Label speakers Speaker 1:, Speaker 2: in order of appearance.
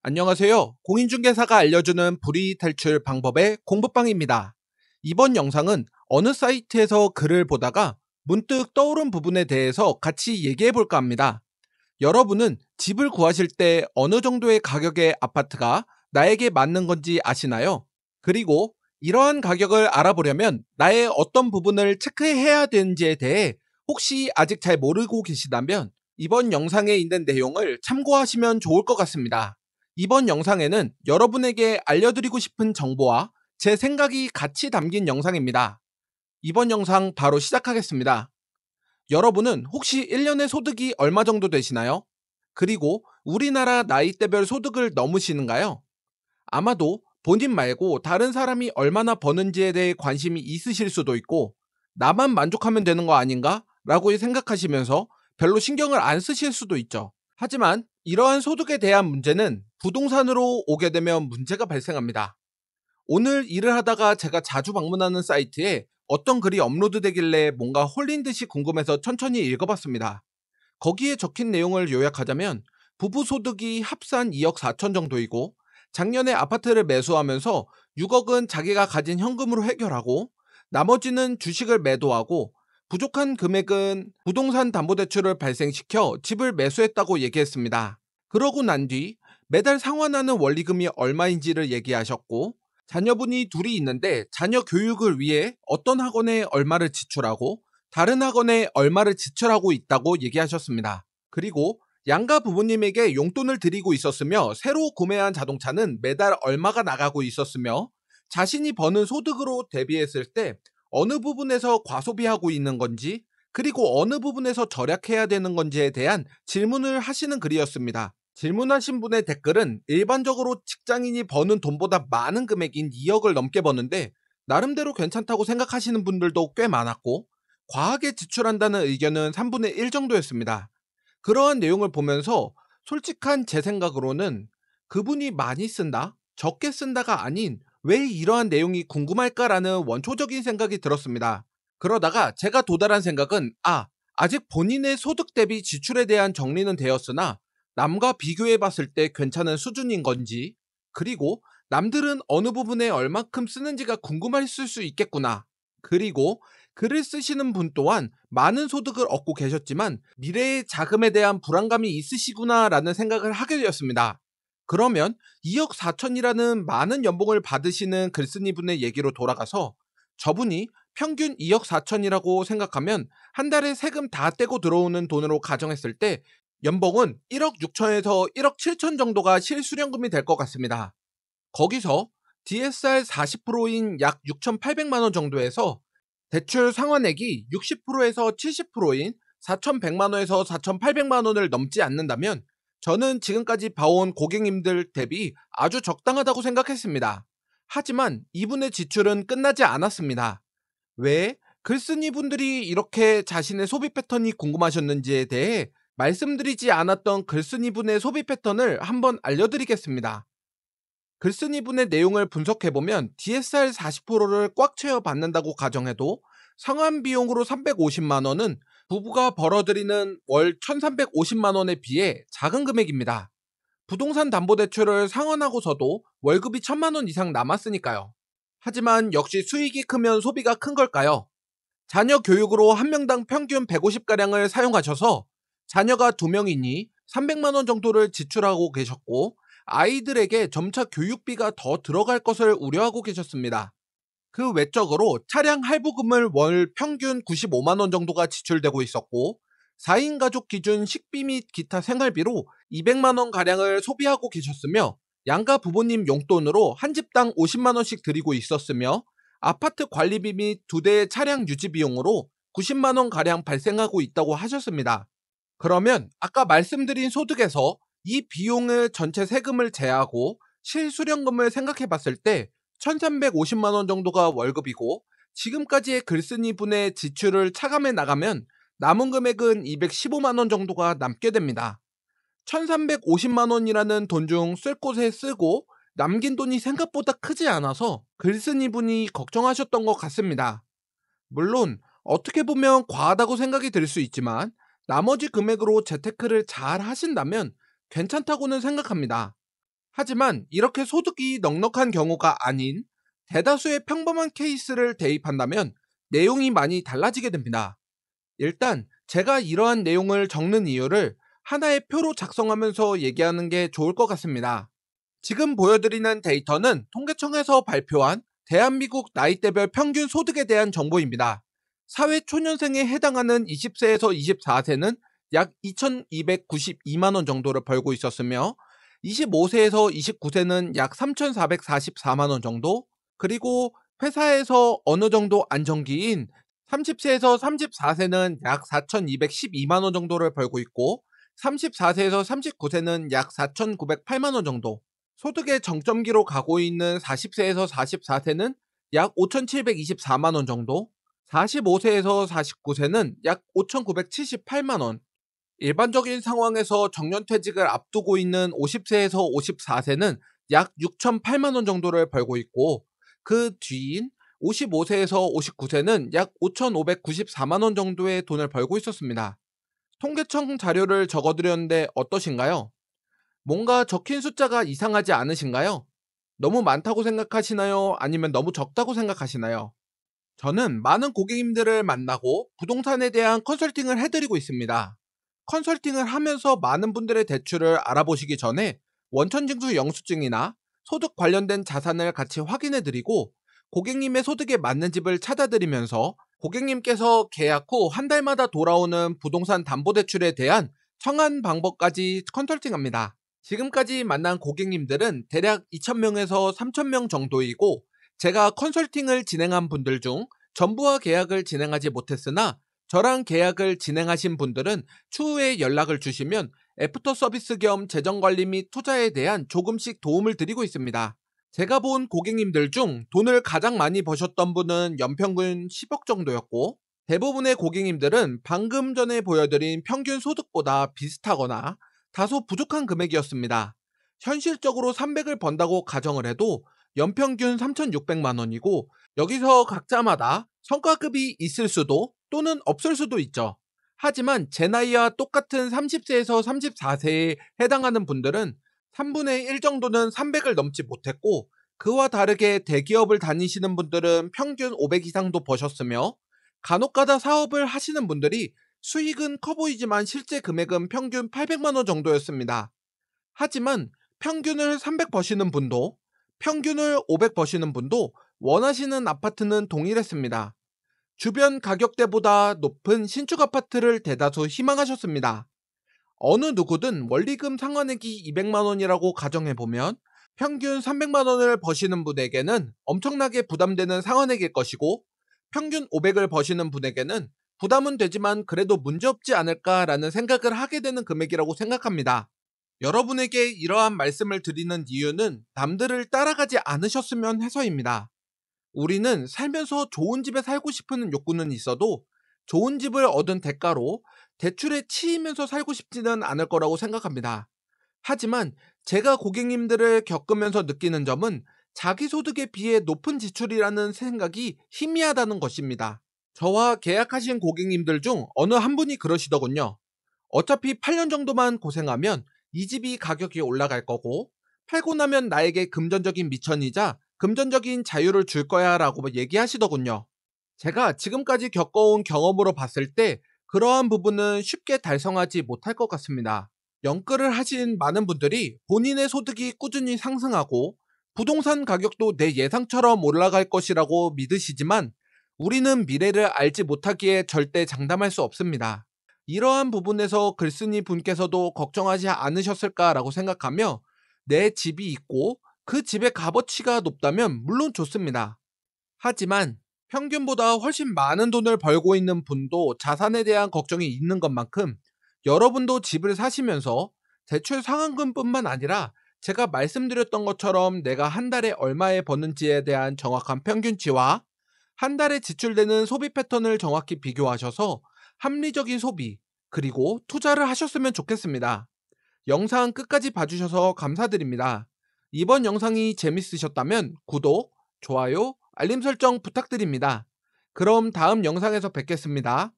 Speaker 1: 안녕하세요. 공인중개사가 알려주는 불이익 탈출 방법의 공부방입니다. 이번 영상은 어느 사이트에서 글을 보다가 문득 떠오른 부분에 대해서 같이 얘기해 볼까 합니다. 여러분은 집을 구하실 때 어느 정도의 가격의 아파트가 나에게 맞는 건지 아시나요? 그리고 이러한 가격을 알아보려면 나의 어떤 부분을 체크해야 되는지에 대해 혹시 아직 잘 모르고 계시다면 이번 영상에 있는 내용을 참고하시면 좋을 것 같습니다. 이번 영상에는 여러분에게 알려드리고 싶은 정보와 제 생각이 같이 담긴 영상입니다. 이번 영상 바로 시작하겠습니다. 여러분은 혹시 1년의 소득이 얼마 정도 되시나요? 그리고 우리나라 나이대별 소득을 넘으시는가요? 아마도 본인 말고 다른 사람이 얼마나 버는지에 대해 관심이 있으실 수도 있고, 나만 만족하면 되는 거 아닌가? 라고 생각하시면서 별로 신경을 안 쓰실 수도 있죠. 하지만 이러한 소득에 대한 문제는 부동산으로 오게 되면 문제가 발생합니다. 오늘 일을 하다가 제가 자주 방문하는 사이트에 어떤 글이 업로드되길래 뭔가 홀린 듯이 궁금해서 천천히 읽어봤습니다. 거기에 적힌 내용을 요약하자면 부부 소득이 합산 2억 4천 정도이고, 작년에 아파트를 매수하면서 6억은 자기가 가진 현금으로 해결하고, 나머지는 주식을 매도하고, 부족한 금액은 부동산 담보대출을 발생시켜 집을 매수했다고 얘기했습니다. 그러고 난 뒤 매달 상환하는 원리금이 얼마인지를 얘기하셨고, 자녀분이 둘이 있는데 자녀 교육을 위해 어떤 학원에 얼마를 지출하고 다른 학원에 얼마를 지출하고 있다고 얘기하셨습니다. 그리고 양가 부모님에게 용돈을 드리고 있었으며 새로 구매한 자동차는 매달 얼마가 나가고 있었으며, 자신이 버는 소득으로 대비했을 때 어느 부분에서 과소비하고 있는 건지, 그리고 어느 부분에서 절약해야 되는 건지에 대한 질문을 하시는 글이었습니다. 질문하신 분의 댓글은 일반적으로 직장인이 버는 돈보다 많은 금액인 2억을 넘게 버는데 나름대로 괜찮다고 생각하시는 분들도 꽤 많았고, 과하게 지출한다는 의견은 3분의 1 정도였습니다. 그러한 내용을 보면서 솔직한 제 생각으로는 그분이 많이 쓴다, 적게 쓴다가 아닌 왜 이러한 내용이 궁금할까라는 원초적인 생각이 들었습니다. 그러다가 제가 도달한 생각은, 아직 본인의 소득 대비 지출에 대한 정리는 되었으나 남과 비교해 봤을 때 괜찮은 수준인 건지, 그리고 남들은 어느 부분에 얼마큼 쓰는지가 궁금했을 수 있겠구나. 그리고 글을 쓰시는 분 또한 많은 소득을 얻고 계셨지만 미래의 자금에 대한 불안감이 있으시구나라는 생각을 하게 되었습니다. 그러면 2억 4천이라는 많은 연봉을 받으시는 글쓴이 분의 얘기로 돌아가서, 저분이 평균 2억 4천이라고 생각하면 한 달에 세금 다 떼고 들어오는 돈으로 가정했을 때 연봉은 1억 6천에서 1억 7천 정도가 실수령금이 될 것 같습니다. 거기서 DSR 40%인 약 6,800만 원 정도에서 대출 상환액이 60%에서 70%인 4,100만 원에서 4,800만 원을 넘지 않는다면 저는 지금까지 봐온 고객님들 대비 아주 적당하다고 생각했습니다. 하지만 이분의 지출은 끝나지 않았습니다. 왜 글쓴이 분들이 이렇게 자신의 소비 패턴이 궁금하셨는지에 대해 말씀드리지 않았던 글쓴이 분의 소비 패턴을 한번 알려드리겠습니다. 글쓴이 분의 내용을 분석해보면 DSR 40%를 꽉 채워 받는다고 가정해도 상환 비용으로 350만 원은 부부가 벌어들이는 월 1350만 원에 비해 작은 금액입니다. 부동산 담보대출을 상환하고서도 월급이 1000만 원 이상 남았으니까요. 하지만 역시 수익이 크면 소비가 큰 걸까요? 자녀 교육으로 한 명당 평균 150가량을 사용하셔서 자녀가 2명이니 300만 원 정도를 지출하고 계셨고, 아이들에게 점차 교육비가 더 들어갈 것을 우려하고 계셨습니다. 그 외적으로 차량 할부금을 월 평균 95만 원 정도가 지출되고 있었고, 4인 가족 기준 식비 및 기타 생활비로 200만 원 가량을 소비하고 계셨으며, 양가 부모님 용돈으로 한 집당 50만 원씩 드리고 있었으며, 아파트 관리비 및 2대의 차량 유지 비용으로 90만 원 가량 발생하고 있다고 하셨습니다. 그러면 아까 말씀드린 소득에서 이 비용을 전체 세금을 제하고 실수령금을 생각해 봤을 때 1350만 원 정도가 월급이고, 지금까지의 글쓴이 분의 지출을 차감해 나가면 남은 금액은 215만 원 정도가 남게 됩니다. 1350만 원이라는 돈 중 쓸 곳에 쓰고 남긴 돈이 생각보다 크지 않아서 글쓴이 분이 걱정하셨던 것 같습니다. 물론 어떻게 보면 과하다고 생각이 들 수 있지만 나머지 금액으로 재테크를 잘 하신다면 괜찮다고는 생각합니다. 하지만 이렇게 소득이 넉넉한 경우가 아닌 대다수의 평범한 케이스를 대입한다면 내용이 많이 달라지게 됩니다. 일단 제가 이러한 내용을 적는 이유를 하나의 표로 작성하면서 얘기하는 게 좋을 것 같습니다. 지금 보여드리는 데이터는 통계청에서 발표한 대한민국 나이대별 평균 소득에 대한 정보입니다. 사회초년생에 해당하는 20세에서 24세는 약 2,292만원 정도를 벌고 있었으며 25세에서 29세는 약 3,444만원 정도, 그리고 회사에서 어느 정도 안정기인 30세에서 34세는 약 4,212만원 정도를 벌고 있고 34세에서 39세는 약 4,908만원 정도, 소득의 정점기로 가고 있는 40세에서 44세는 약 5,724만원 정도, 45세에서 49세는 약 5,978만원, 일반적인 상황에서 정년퇴직을 앞두고 있는 50세에서 54세는 약 6,008만원 정도를 벌고 있고 그 뒤인 55세에서 59세는 약 5,594만원 정도의 돈을 벌고 있었습니다. 통계청 자료를 적어드렸는데 어떠신가요? 뭔가 적힌 숫자가 이상하지 않으신가요? 너무 많다고 생각하시나요? 아니면 너무 적다고 생각하시나요? 저는 많은 고객님들을 만나고 부동산에 대한 컨설팅을 해드리고 있습니다. 컨설팅을 하면서 많은 분들의 대출을 알아보시기 전에 원천징수 영수증이나 소득 관련된 자산을 같이 확인해드리고 고객님의 소득에 맞는 집을 찾아드리면서 고객님께서 계약 후 한 달마다 돌아오는 부동산 담보대출에 대한 청한 방법까지 컨설팅합니다. 지금까지 만난 고객님들은 대략 2,000명에서 3,000명 정도이고 제가 컨설팅을 진행한 분들 중 전부와 계약을 진행하지 못했으나 저랑 계약을 진행하신 분들은 추후에 연락을 주시면 애프터 서비스 겸 재정관리 및 투자에 대한 조금씩 도움을 드리고 있습니다. 제가 본 고객님들 중 돈을 가장 많이 버셨던 분은 연평균 10억 정도였고 대부분의 고객님들은 방금 전에 보여드린 평균 소득보다 비슷하거나 다소 부족한 금액이었습니다. 현실적으로 300을 번다고 가정을 해도 연평균 3,600만 원이고 여기서 각자마다 성과급이 있을 수도 또는 없을 수도 있죠. 하지만 제 나이와 똑같은 30세에서 34세에 해당하는 분들은 3분의 1 정도는 300을 넘지 못했고 그와 다르게 대기업을 다니시는 분들은 평균 500 이상도 버셨으며 간혹가다 사업을 하시는 분들이 수익은 커 보이지만 실제 금액은 평균 800만 원 정도였습니다. 하지만 평균을 300 버시는 분도 평균을 500 버시는 분도 원하시는 아파트는 동일했습니다. 주변 가격대보다 높은 신축 아파트를 대다수 희망하셨습니다. 어느 누구든 원리금 상환액이 200만 원이라고 가정해보면 평균 300만 원을 버시는 분에게는 엄청나게 부담되는 상환액일 것이고 평균 500을 버시는 분에게는 부담은 되지만 그래도 문제없지 않을까라는 생각을 하게 되는 금액이라고 생각합니다. 여러분에게 이러한 말씀을 드리는 이유는 남들을 따라가지 않으셨으면 해서입니다. 우리는 살면서 좋은 집에 살고 싶은 욕구는 있어도 좋은 집을 얻은 대가로 대출에 치이면서 살고 싶지는 않을 거라고 생각합니다. 하지만 제가 고객님들을 겪으면서 느끼는 점은 자기 소득에 비해 높은 지출이라는 생각이 희미하다는 것입니다. 저와 계약하신 고객님들 중 어느 한 분이 그러시더군요. 어차피 8년 정도만 고생하면 이 집이 가격이 올라갈 거고 팔고 나면 나에게 금전적인 미천이자 금전적인 자유를 줄 거야 라고 얘기하시더군요. 제가 지금까지 겪어온 경험으로 봤을 때 그러한 부분은 쉽게 달성하지 못할 것 같습니다. 연끌을 하신 많은 분들이 본인의 소득이 꾸준히 상승하고 부동산 가격도 내 예상처럼 올라갈 것이라고 믿으시지만 우리는 미래를 알지 못하기에 절대 장담할 수 없습니다. 이러한 부분에서 글쓴이 분께서도 걱정하지 않으셨을까라고 생각하며 내 집이 있고 그 집의 값어치가 높다면 물론 좋습니다. 하지만 평균보다 훨씬 많은 돈을 벌고 있는 분도 자산에 대한 걱정이 있는 것만큼 여러분도 집을 사시면서 대출 상환금뿐만 아니라 제가 말씀드렸던 것처럼 내가 한 달에 얼마에 버는지에 대한 정확한 평균치와 한 달에 지출되는 소비 패턴을 정확히 비교하셔서 합리적인 소비 그리고 투자를 하셨으면 좋겠습니다. 영상 끝까지 봐주셔서 감사드립니다. 이번 영상이 재밌으셨다면 구독, 좋아요, 알림 설정 부탁드립니다. 그럼 다음 영상에서 뵙겠습니다.